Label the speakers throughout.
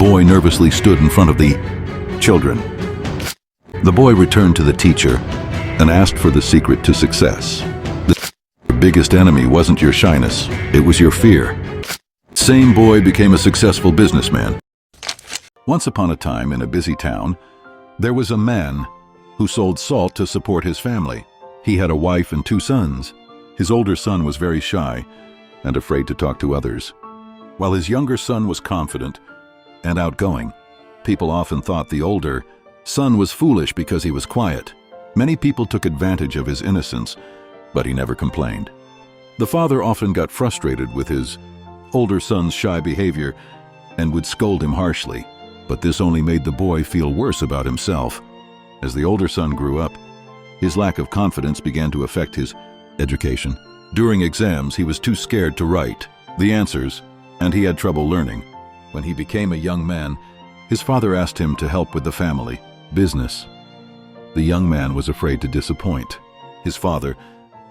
Speaker 1: boy nervously stood in front of the children. The boy returned to the teacher and asked for the secret to success. The biggest enemy wasn't your shyness, it was your fear. Same boy became a successful businessman. Once upon a time in a busy town, there was a man who sold salt to support his family. He had a wife and 2 sons. His older son was very shy and afraid to talk to others, while his younger son was confident and outgoing. People often thought the older son was foolish because he was quiet. Many people took advantage of his innocence, but he never complained. The father often got frustrated with his older son's shy behavior and would scold him harshly, but this only made the boy feel worse about himself. As the older son grew up, his lack of confidence began to affect his education. During exams, he was too scared to write the answers, and he had trouble learning. When he became a young man, his father asked him to help with the family business. The young man was afraid to disappoint his father,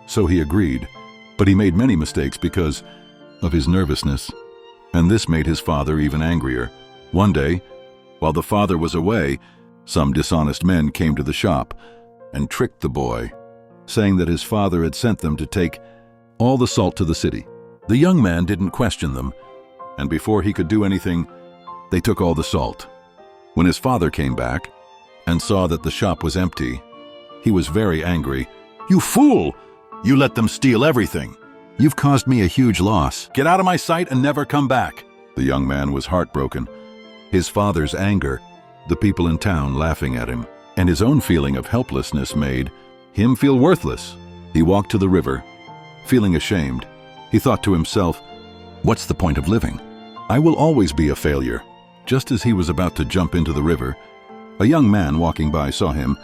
Speaker 1: so he agreed, but he made many mistakes because of his nervousness, and this made his father even angrier. One day, while the father was away, some dishonest men came to the shop and tricked the boy, saying that his father had sent them to take all the salt to the city. The young man didn't question them, and before he could do anything, they took all the salt. When his father came back and saw that the shop was empty, he was very angry. "You fool! You let them steal everything. You've caused me a huge loss. Get out of my sight and never come back." The young man was heartbroken. His father's anger, the people in town laughing at him, and his own feeling of helplessness made him feel worthless. He walked to the river, feeling ashamed. He thought to himself, "What's the point of living? I will always be a failure." Just as he was about to jump into the river, a young man walking by saw him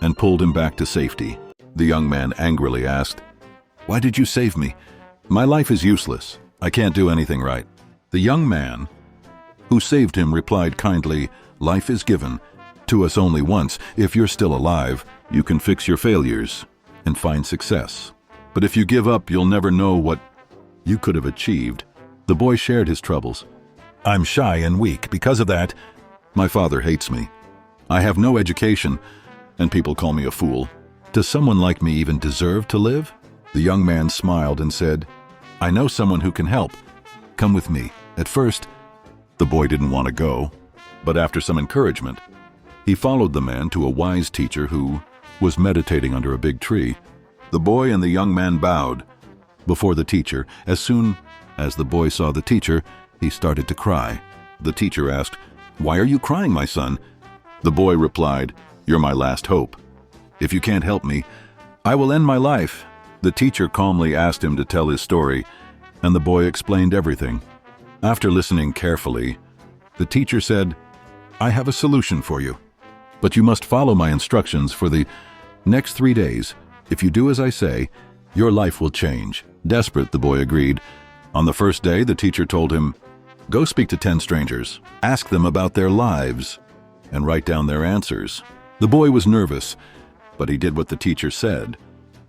Speaker 1: and pulled him back to safety. The young man angrily asked, "Why did you save me? My life is useless. I can't do anything right." The young man who saved him replied kindly, "Life is given to us only once. If you're still alive, you can fix your failures and find success. But if you give up, you'll never know what you could have achieved." The boy shared his troubles. "I'm shy and weak. Because of that, my father hates me. I have no education, and people call me a fool. Does someone like me even deserve to live?" The young man smiled and said, "I know someone who can help. Come with me." At first, the boy didn't want to go, but after some encouragement, he followed the man to a wise teacher who was meditating under a big tree. The boy and the young man bowed before the teacher. As soon as the boy saw the teacher, he started to cry. The teacher asked, "Why are you crying, my son?" The boy replied, "You're my last hope. If you can't help me, I will end my life." The teacher calmly asked him to tell his story, and the boy explained everything. After listening carefully, the teacher said, "I have a solution for you, but you must follow my instructions for the next 3 days. If you do as I say, your life will change." Desperate, the boy agreed. On the first day, the teacher told him, "Go speak to 10 strangers, ask them about their lives, and write down their answers." The boy was nervous, but he did what the teacher said.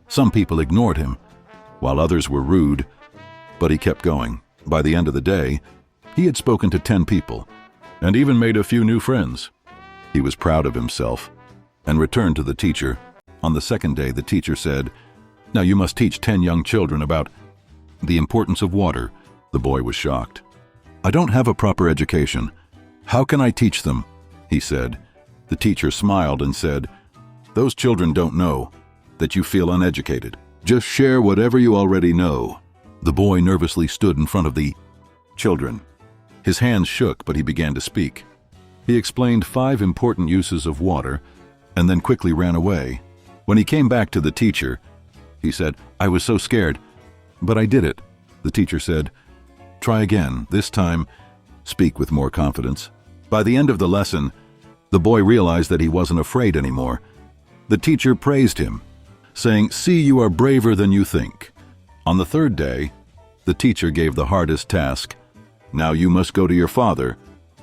Speaker 1: Some people ignored him, while others were rude, but he kept going. By the end of the day, he had spoken to 10 people, and even made a few new friends. He was proud of himself, and returned to the teacher. On the second day, the teacher said, "Now you must teach 10 young children about the importance of water." The boy was shocked. "I don't have a proper education. How can I teach them?" he said. The teacher smiled and said, "Those children don't know that you feel uneducated. Just share whatever you already know." The boy nervously stood in front of the children. His hands shook, but he began to speak. He explained 5 important uses of water and then quickly ran away. When he came back to the teacher, he said, "I was so scared, but I did it." The teacher said, "Try again. This time, speak with more confidence." By the end of the lesson, the boy realized that he wasn't afraid anymore. The teacher praised him, saying, "See, you are braver than you think." On the third day, the teacher gave the hardest task. "Now you must go to your father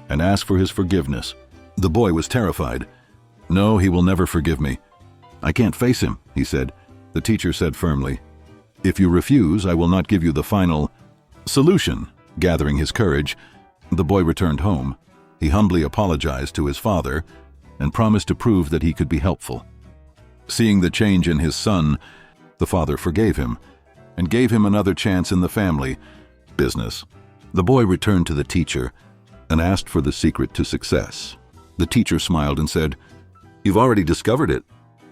Speaker 1: and ask for his forgiveness." The boy was terrified. "No, he will never forgive me. I can't face him," he said. The teacher said firmly, "If you refuse, I will not give you the final solution." Gathering his courage, the boy returned home. He humbly apologized to his father and promised to prove that he could be helpful. Seeing the change in his son, the father forgave him and gave him another chance in the family business. The boy returned to the teacher and asked for the secret to success. The teacher smiled and said, "You've already discovered it.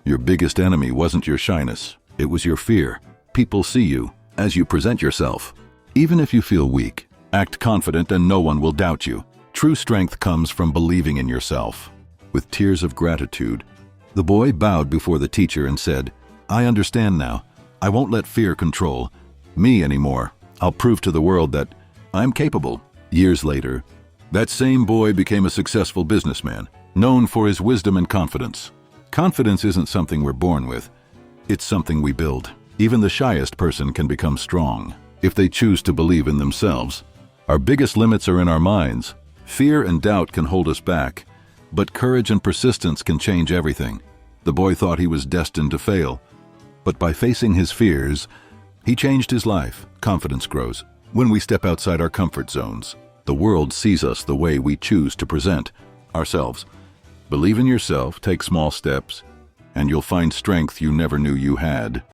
Speaker 1: Your biggest enemy wasn't your shyness, it was your fear. People see you as you present yourself. Even if you feel weak, act confident and no one will doubt you. True strength comes from believing in yourself." With tears of gratitude, the boy bowed before the teacher and said, "I understand now. I won't let fear control me anymore. I'll prove to the world that I'm capable." Years later, that same boy became a successful businessman, known for his wisdom and confidence. Confidence isn't something we're born with. It's something we build. Even the shyest person can become strong if they choose to believe in themselves. Our biggest limits are in our minds. Fear and doubt can hold us back, but courage and persistence can change everything. The boy thought he was destined to fail, but by facing his fears, he changed his life. Confidence grows when we step outside our comfort zones. The world sees us the way we choose to present ourselves. Believe in yourself, take small steps, and you'll find strength you never knew you had.